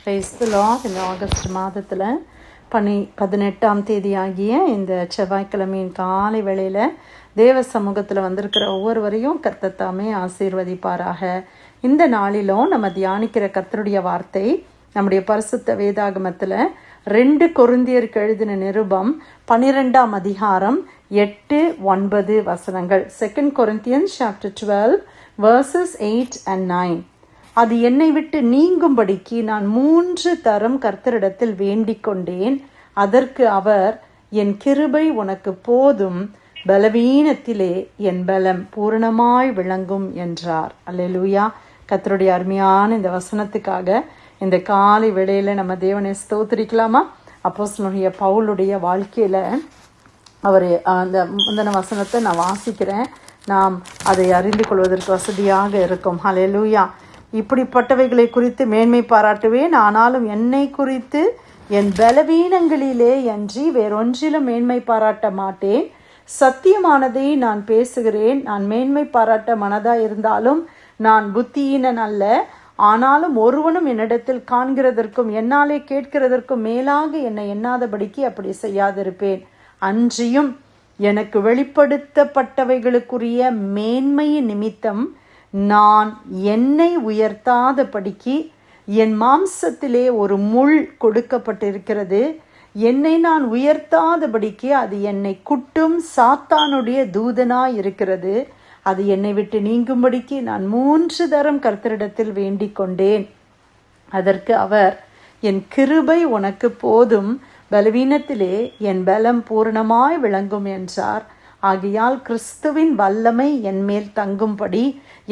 Praise the Lord. இந்த August மாதத்தில் 18ஆம் தேதி ஆகிய இந்த செவ்வாய்க்கிழமையின் காலை வேளையில் தேவ சமூகத்தில் வந்திருக்கிற ஒவ்வொருவரையும் கர்த்தர் தாமே ஆசீர்வதிப்பாராக. இந்த நாளிலும் நம்ம தியானிக்கிற கர்த்தருடைய வார்த்தை நம்முடைய பரிசுத்த வேதாகமத்தில் 2 கொரிந்தியருக்கு எழுதின நிருபம் 12ஆம் அதிகாரம் 8-9 வசனங்கள். 2 Corinthians chapter 12 verses 8 and 9. அது என்னை விட்டு நீங்கும்படிக்கு நான் 3 தரம் கர்த்தரிடத்தில் வேண்டிக் கொண்டேன். அதற்கு அவர், என் கிருபை உனக்கு போதும், பலவீனத்திலே என் பலம் பூரணமாய் விளங்கும் என்றார். அல்லேலூயா. கர்த்தருடைய அருமையான இந்த வசனத்துக்காக இந்த காலை வேளையில் நம்ம தேவனை ஸ்தோத்திரிக்கலாமா? அப்போஸ்தலனாகிய பவுலுடைய வாழ்க்கையில் அவர் அந்த முந்தின வசனத்தை நான் வாசிக்கிறேன். நாம் அதை அறிந்து கொள்வதற்கு வசதியாக இருக்கும். அல்லேலூயா. இப்படிப்பட்டவைகளை குறித்து மேன்மை பாராட்டுவேன், ஆனாலும் என்னை குறித்து என் பலவீனங்களிலே அன்றி வேறொன்றிலும் மேன்மை பாராட்ட மாட்டேன். சத்தியமானதை நான் பேசுகிறேன். நான் மேன்மை பாராட்ட மனதாக இருந்தாலும் நான் புத்தியீனன் அல்ல. ஆனாலும் ஒருவனும் என்னிடத்தில் காண்கிறதற்கும் என்னாலே கேட்கிறதற்கும் மேலாக என்னை எண்ணாதபடிக்கு அப்படி செய்யாதிருப்பேன். அன்றியும் எனக்கு வெளிப்படுத்தப்பட்டவைகளுக்குரிய மேன்மையின் நிமித்தம் நான் என்னை உயர்த்தாதபடிக்கு என் மாம்சத்திலே ஒரு முள் கொடுக்கப்பட்டிருக்கிறது. என்னை நான் உயர்த்தாதபடிக்கு அது என்னை குட்டும் சாத்தானுடைய தூதனாய் இருக்கிறது. அது என்னை விட்டு நீங்கும்படிக்கு நான் 3 தரம் கர்த்தரிடத்தில் வேண்டிக் கொண்டேன். அதற்கு அவர், என் கிருபை உனக்கு போதும், பலவீனத்திலே என் பலம் பூரணமாய் விளங்கும் என்றார். ஆகையால் கிறிஸ்துவின் வல்லமை என் மேல் தங்கும்படி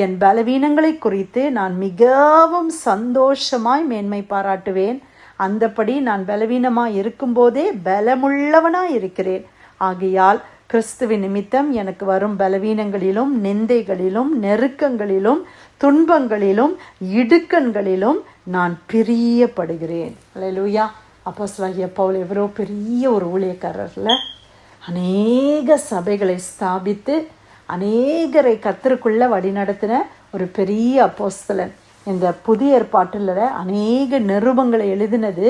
என் பலவீனங்களை குறித்து நான் மிகவும் சந்தோஷமாய் மேன்மை பாராட்டுவேன். அந்தபடி நான் பலவீனமாய் இருக்கும்போதே பலமுள்ளவனாய் இருக்கிறேன். ஆகையால் கிறிஸ்துவின் நிமித்தம் எனக்கு வரும் பலவீனங்களிலும் நிந்தைகளிலும் நெருக்கங்களிலும் துன்பங்களிலும் இடுக்கண்களிலும் நான் பிரியப்படுகிறேன். அல்லேலூயா. அப்போஸ்தலனாகிய பவுல் எவ்வளோ பெரிய ஒரு ஊழியக்காரர்ல, அநேக சபைகளை ஸ்தாபித்து அநேகரை கர்த்தருக்குள்ள வழிநடத்தின ஒரு பெரிய அப்போஸ்தலன். இந்த புதிய ஏற்பாட்டில் அநேக நிருபங்களை எழுதினது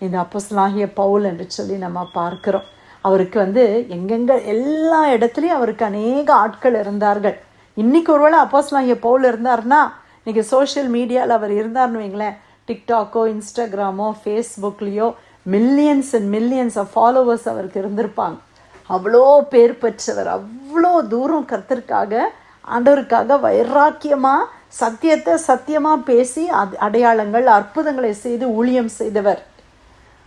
இந்த அப்போஸ்தலனாகிய பவுல் என்று சொல்லி நம்ம பார்க்கிறோம். அவருக்கு எங்கெங்க எல்லா இடத்துலையும் அவருக்கு அநேக ஆட்கள் இருந்தார்கள். இன்னைக்கு ஒருவேளை அப்போஸ்தலனாகிய பவுல் இருந்தார்னா, இன்னைக்கு சோஷியல் மீடியாவில் அவர் இருந்தார்னு வைங்களேன், டிக்டாக்கோ இன்ஸ்டாகிராமோ ஃபேஸ்புக்லேயோ millions and millions of followers அவருக்கு இருந்திருப்பாங்க. அவ்வளோ பேர் பெற்றவர். அவ்வளோ தூரம் கர்த்தருக்காக ஆண்டவருக்காக வைராக்கியமாக சத்தியத்தை சத்தியமாக பேசி அடையாளங்கள் அற்புதங்களை செய்து ஊழியம் செய்தவர்.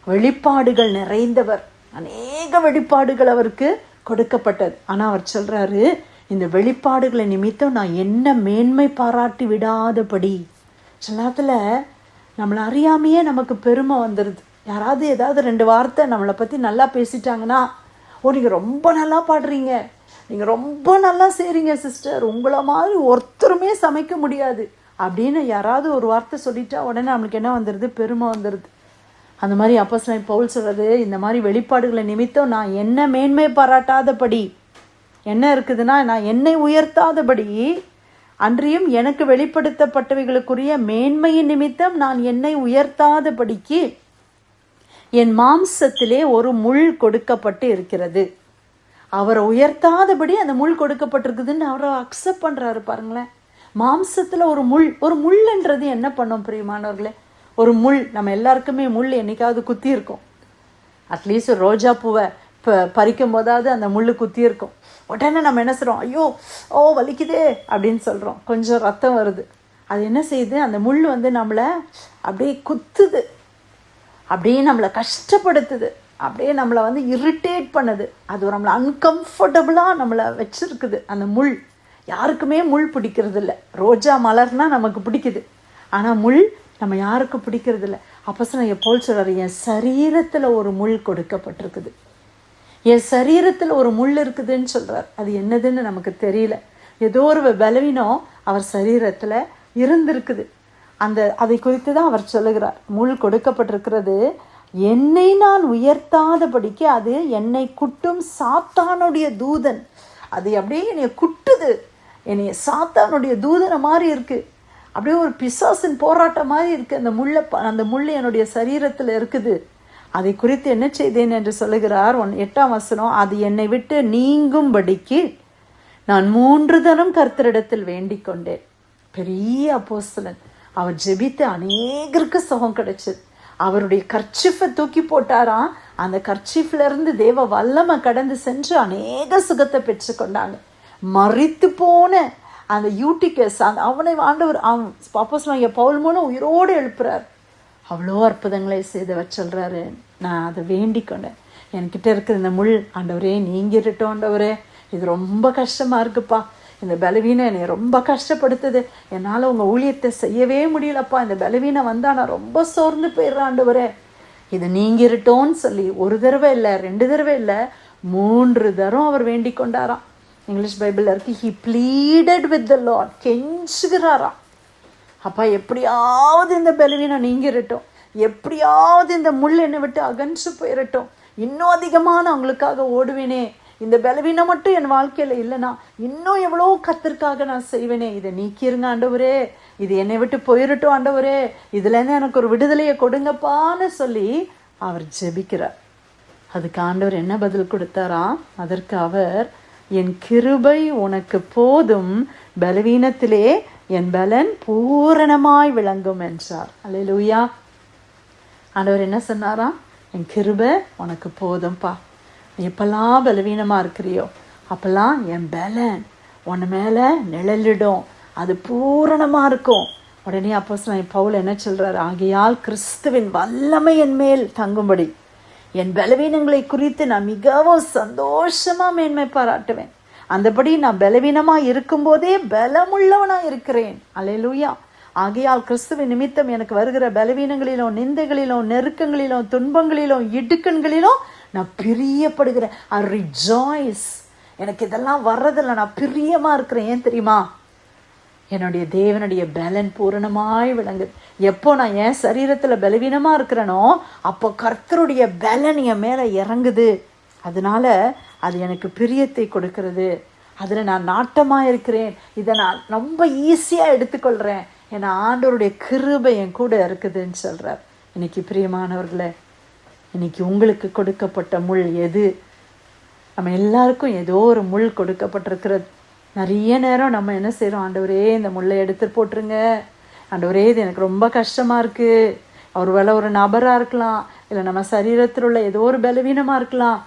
வெளிப்பாடுகள் நிறைந்தவர். அநேக வெளிப்பாடுகள் அவருக்கு கொடுக்கப்பட்டது. ஆனால் அவர் சொல்கிறாரு, இந்த வெளிப்பாடுகளை நிமித்தம் நான் என்ன மேன்மை பாராட்டி விடாதபடி. சில நேரத்தில் நம்மளை அறியாமையே நமக்கு பெருமை வந்துடுது. யாராவது ஏதாவது 2 வார்த்தை நம்மளை பற்றி நல்லா பேசிட்டாங்கன்னா, நீங்கள் ரொம்ப நல்லா பாடுறீங்க, நீங்கள் ரொம்ப நல்லா செய்கிறீங்க சிஸ்டர், உங்களை மாதிரி ஒருத்தருமே சமைக்க முடியாது அப்படின்னு யாராவது ஒரு வார்த்தை சொல்லிட்டா உடனே நம்மளுக்கு என்ன வந்துடுது? பெருமை வந்துடுது. அந்த மாதிரி அப்போஸ்தலன் பவுல் சொல்கிறது, இந்த மாதிரி வெளிப்பாடுகளை நிமித்தம் நான் என்ன மேன்மை பாராட்டாதபடி, என்ன இருக்குதுன்னா, நான் என்னை உயர்த்தாதபடி, அன்றியும் எனக்கு வெளிப்படுத்தப்பட்டவைகளுக்குரிய மேன்மையின் நிமித்தம் நான் என்னை உயர்த்தாதபடிக்கு என் மாம்சத்திலே ஒரு முள் கொடுக்கப்பட்டு இருக்கிறது. அவரை உயர்த்தாதபடி அந்த முள் கொடுக்கப்பட்டிருக்குதுன்னு அவரை அக்செப்ட் பண்ணுறாரு. பாருங்களேன், மாம்சத்தில் ஒரு முள். ஒரு முள்ன்றது என்ன பண்ணோம் பிரியமானவர்களே? ஒரு முள், நம்ம எல்லாருக்குமே முள் என்னைக்காவது குத்தி இருக்கும். அட்லீஸ்ட் ரோஜா பூவை பறிக்கும் போதாவது அந்த முள் குத்தி இருக்கும். உடனே நம்ம என்ன சொல்கிறோம்? ஐயோ வலிக்குதே அப்படின்னு சொல்கிறோம். கொஞ்சம் ரத்தம் வருது. அது என்ன செய்யுது? அந்த முள் நம்மளை அப்படியே குத்துது, அப்படியே நம்மளை கஷ்டப்படுத்துது, அப்படியே நம்மளை இரிட்டேட் பண்ணுது. அது நம்மளை அன்கம்ஃபர்டபுளாக நம்மளை வச்சுருக்குது. அந்த முள் யாருக்குமே முள் பிடிக்கிறது இல்லை. ரோஜா மலர்னால் நமக்கு பிடிக்குது, ஆனால் முள் நம்ம யாருக்கும் பிடிக்கிறது இல்லை. அப்போஸ்தலனாகிய பவுல் சொல்கிறார், என் சரீரத்தில் ஒரு முள் கொடுக்கப்பட்டிருக்குது. என் சரீரத்தில் ஒரு முள் இருக்குதுன்னு சொல்கிறார். அது என்னதுன்னு நமக்கு தெரியல. ஏதோ ஒரு பலவீனம் அவர் சரீரத்தில் இருந்திருக்குது. அதை குறித்து தான் அவர் சொல்லுகிறார். முள் கொடுக்கப்பட்டிருக்கிறது. என்னை நான் உயர்த்தாதபடிக்கு அது என்னை குட்டும் சாத்தானுடைய தூதன். அது அப்படியே என்னை குட்டுது. என்னை சாத்தானுடைய தூதனை மாதிரி இருக்குது. அப்படியே ஒரு பிசாசின் போராட்டம் மாதிரி இருக்குது. அந்த முள் என்னுடைய சரீரத்தில் இருக்குது. அதை குறித்து என்ன செய்தேன் என்று சொல்லுகிறார் 8ஆம் வசனம். அது என்னை விட்டு நீங்கும்படிக்கு நான் 3 தரம் கர்த்தரிடத்தில் வேண்டிக் கொண்டேன். பெரிய அப்போஸ்தலன், அவர் ஜெபித்து அநேகருக்கு சுகம் கிடைச்சது. அவருடைய கர்ச்சிஃபை தூக்கி போட்டாராம். அந்த கர்ச்சிஃப்ல இருந்து தேவ வல்லமை கடந்து சென்று அநேக சுகத்தை பெற்று கொண்டாங்க. மரித்து போன அந்த யூட்டிகஸ் அவனை ஆண்டவர் அப்போஸ்தலன் பவுல் மூலம் உயிரோடு எழுப்புறார். அவ்வளோ அற்புதங்களை செய்தவர் சொல்றாரு. நான் அதை வேண்டிக் கொண்டேன். என்கிட்ட இருக்கிற இந்த முள் ஆண்டவரே நீங்கிருட்டோம் ஆண்டவரே, இது ரொம்ப கஷ்டமா இருக்குப்பா, இந்த பலவீனம் என்னை ரொம்ப கஷ்டப்படுத்துது, என்னால் உங்கள் ஊழியத்தை செய்யவே முடியலப்பா, இந்த பலவீனம் வந்தால் நான் ரொம்ப சோர்ந்து போயிடுறேன் ஆண்டவரே, இது நீங்கிருட்டோன்னு சொல்லி 1 தடவை இல்லை 2 தடவை இல்லை 3 தரம் அவர் வேண்டிக் கொண்டாராம். இங்கிலீஷ் பைபிளில் இருக்கு, he pleaded with the Lord, கெஞ்சுகிறாராம். அப்பா எப்படியாவது இந்த பலவீனம் நீங்கிரட்டும், எப்படியாவது இந்த முள் என்னை விட்டு அகன்று போயிடட்டும், இன்னும் அதிகமாக நான் உங்களுக்காக ஓடுவேனே, இந்த பலவீனம் மட்டும் என் வாழ்க்கையில் இல்லைனா இன்னும் எவ்வளோ கர்த்தருக்காக நான் செய்வேனே, இதை நீக்கிருங்க ஆண்டவரே, இது என்னை விட்டு போயிடட்டும் ஆண்டவரே, இதுலேருந்து எனக்கு ஒரு விடுதலையை கொடுங்கப்பான்னு சொல்லி அவர் ஜெபிக்கிறார். அதுக்கு ஆண்டவர் என்ன பதில் கொடுத்தாரா? அதற்கு அவர், என் கிருபை உனக்கு போதும், பலவீனத்திலே என் பலன் பூரணமாய் விளங்கும் என்றார். அல்லேலூயா. ஆண்டவர் என்ன சொன்னாரா? என் கிருபை உனக்கு போதும்பா, நீ எப்பெல்லாம் பலவீனமாக இருக்கிறியோ அப்பெல்லாம் என் பலன் உன் மேலே நிழலிடும், அது பூரணமாக இருக்கும். உடனே அப்போஸ்தலன் பவுல் என்ன சொல்கிறார்? ஆகையால் கிறிஸ்துவின் வல்லமை என் மேல் தங்கும்படி என் பலவீனங்களை குறித்து நான் மிகவும் சந்தோஷமாக மேன்மை பாராட்டுவேன். அந்தபடி நான் பலவீனமாக இருக்கும்போதே பலமுள்ளவனாக இருக்கிறேன். அல்லேலூயா. ஆகையால் கிறிஸ்துவின் நிமித்தம் எனக்கு வருகிற பலவீனங்களிலும் நிந்தைகளிலும் நெருக்கங்களிலும் துன்பங்களிலும் இடுக்கண்களிலும் நான் பிரியப்படுகிறேன். I rejoice. எனக்கு இதெல்லாம் வர்றதில்லை, நான் பிரியமாக இருக்கிறேன். ஏன் தெரியுமா? என்னுடைய தேவனுடைய பலன் பூரணமாய் விளங்குது. எப்போ நான் என் சரீரத்தில் பலவீனமாக இருக்கிறேனோ அப்போ கர்த்தருடைய பலன் என் மேலே இறங்குது. அதனால அது எனக்கு பிரியத்தை கொடுக்கிறது, அதில் நான் நாட்டமாக இருக்கிறேன், இதை நான் ரொம்ப ஈஸியாக எடுத்துக்கொள்கிறேன், ஏன்னா ஆண்டவருடைய கிருபை என் கூட இருக்குதுன்னு சொல்கிறார். இன்னைக்கு பிரியமானவர்களே, இன்னைக்கு உங்களுக்கு கொடுக்கப்பட்ட முள் எது? நம்ம எல்லாருக்கும் ஏதோ ஒரு முள் கொடுக்கப்பட்டிருக்கிறது. நிறைய நேரம் நம்ம என்ன செய்கிறோம்? ஆண்டவரே இந்த முள்ளை எடுத்துட்டு போட்டுருங்க, ஆண்டவரே இது எனக்கு ரொம்ப கஷ்டமாக இருக்குது. ஒரு வேளை ஒரு நபராக இருக்கலாம், இல்லை நம்ம சரீரத்தில் உள்ள ஏதோ ஒரு பலவீனமாக இருக்கலாம்,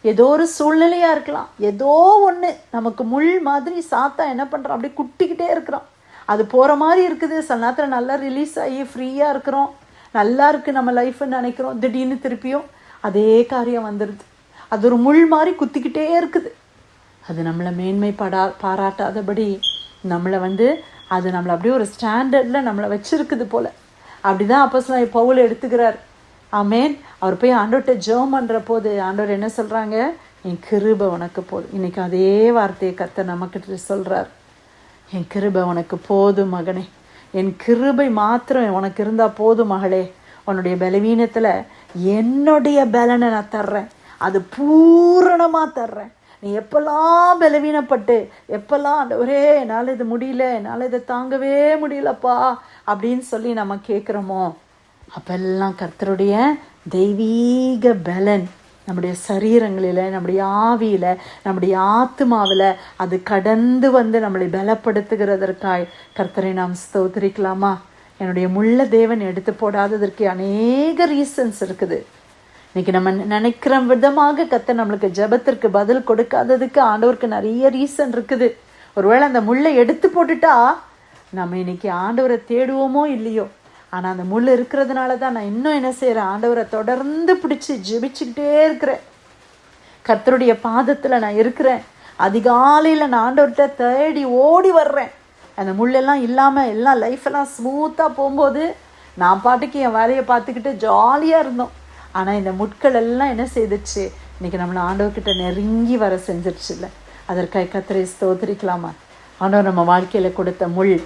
ஏதோ ஒரு சூழ்நிலையாக இருக்கலாம், ஏதோ ஒன்று நமக்கு முள் மாதிரி சாத்தா என்ன பண்ணுறோம்? அப்படியே குட்டிக்கிட்டே இருக்கிறோம். அது போகிற மாதிரி இருக்குது. சில நேரத்தில் நல்லா ரிலீஸ் ஆகி ஃப்ரீயாக இருக்கிறோம், நல்லா இருக்குது நம்ம லைஃப்னு நினைக்கிறோம். திடீர்னு திருப்பியும் அதே காரியம் வந்துடுது. அது ஒரு முள் மாதிரி குத்திக்கிட்டே இருக்குது. அது நம்மளை மேன்மை பாராட்டாதபடி நம்மளை அது நம்மளை அப்படியே ஒரு ஸ்டாண்டர்டில் நம்மளை வச்சுருக்குது போல். அப்படி தான் அப்போஸ்தலன் பவுல் எடுத்துக்கிறார். ஆமேன். அவர் போய் ஆண்டவர்கிட்ட ஜெபம் பண்ணுற போது ஆண்டவர் என்ன சொல்கிறாங்க? என் கிருபை உனக்கு போதும். இன்றைக்கி அதே வார்த்தையை கர்த்தர் நமக்கிட்ட சொல்கிறார். என் கிருபை உனக்கு போதும் மகனே, என் கிருபை மாத்திரம் உனக்கு இருந்தால் போதும் மகளே. உன்னுடைய பலவீனத்தில் என்னுடைய பலனை நான் தர்றேன், அது பூரணமாக தர்றேன். நீ எப்பெல்லாம் பலவீனப்பட்டு எப்பெல்லாம் ஆண்டவரே என்னால் இது முடியல, என்னால் இதை தாங்கவே முடியலப்பா அப்படின்னு சொல்லி நம்ம கேட்குறோமோ அப்பெல்லாம் கர்த்தருடைய தெய்வீக பலன் நம்முடைய சரீரங்களில், நம்முடைய ஆவியில், நம்முடைய ஆத்மாவில் அது கடந்து நம்மளை பலப்படுத்துகிறதற்காய் கர்த்தரை நாம் ஸ்தோத்திரிக்கலாமா? என்னுடைய முள்ள தேவன் எடுத்து போடாததற்கு அநேக ரீசன்ஸ் இருக்குது. இன்றைக்கி நம்ம நினைக்கிற விதமாக கர்த்தர் நம்மளுக்கு ஜெபத்திற்கு பதில் கொடுக்காததுக்கு ஆண்டவருக்கு நிறைய ரீசன் இருக்குது. ஒருவேளை அந்த முள்ளை எடுத்து போட்டுட்டா நம்ம இன்னைக்கு ஆண்டவரை தேடுவோமோ இல்லையோ, ஆனால் அந்த முள் இருக்கிறதுனால தான் நான் இன்னும் என்ன செய்கிறேன்? ஆண்டவரை தொடர்ந்து பிடிச்சி ஜெபிச்சுக்கிட்டே இருக்கிறேன். கர்த்தருடைய பாதத்தில் நான் இருக்கிறேன். அதிகாலையில் நான் ஆண்டவர்கிட்ட தேடி ஓடி வர்றேன். அந்த முள்ளெல்லாம் இல்லாமல் எல்லாம் லைஃபெல்லாம் ஸ்மூத்தாக போகும்போது நான் பாட்டுக்கு என் வேலையை பார்த்துக்கிட்டு ஜாலியாக இருந்தோம். ஆனால் இந்த முட்கள் எல்லாம் என்ன செய்துச்சு? இன்றைக்கி நம்மளை ஆண்டவர்கிட்ட நெருங்கி வர செஞ்சிருச்சு இல்லை? அதற்காக கர்த்தரை ஸ்தோத்திரிக்கலாமா? ஆண்டவர் நம்ம வாழ்க்கையில் கொடுத்த முள்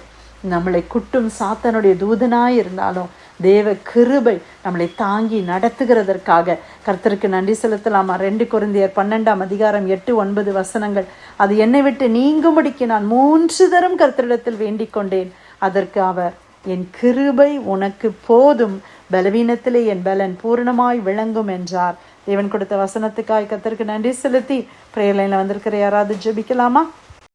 நம்மளை குட்டும் சாத்தனுடைய தூதனாய் இருந்தாலும் தேவ கிருபை நம்மளை தாங்கி நடத்துகிறதற்காக கர்த்தருக்கு நன்றி செலுத்தலாமா? 2 கொரிந்தியர் 12ஆம் அதிகாரம் 8-9 வசனங்கள். அது என்னை விட்டு நீங்கும்படிக்கு நான் 3 தரம் கர்த்தரிடத்தில் வேண்டிக் கொண்டேன், அதற்கு அவர், என் கிருபை உனக்கு போதும், பலவீனத்திலே என் பலன் பூரணமாய் விளங்கும் என்றார். தேவன் கொடுத்த வசனத்துக்காய் கர்த்தருக்கு நன்றி செலுத்தி பிரேயர் லைன்ல வந்திருக்கிற யாராவது ஜெபிக்கலாமா?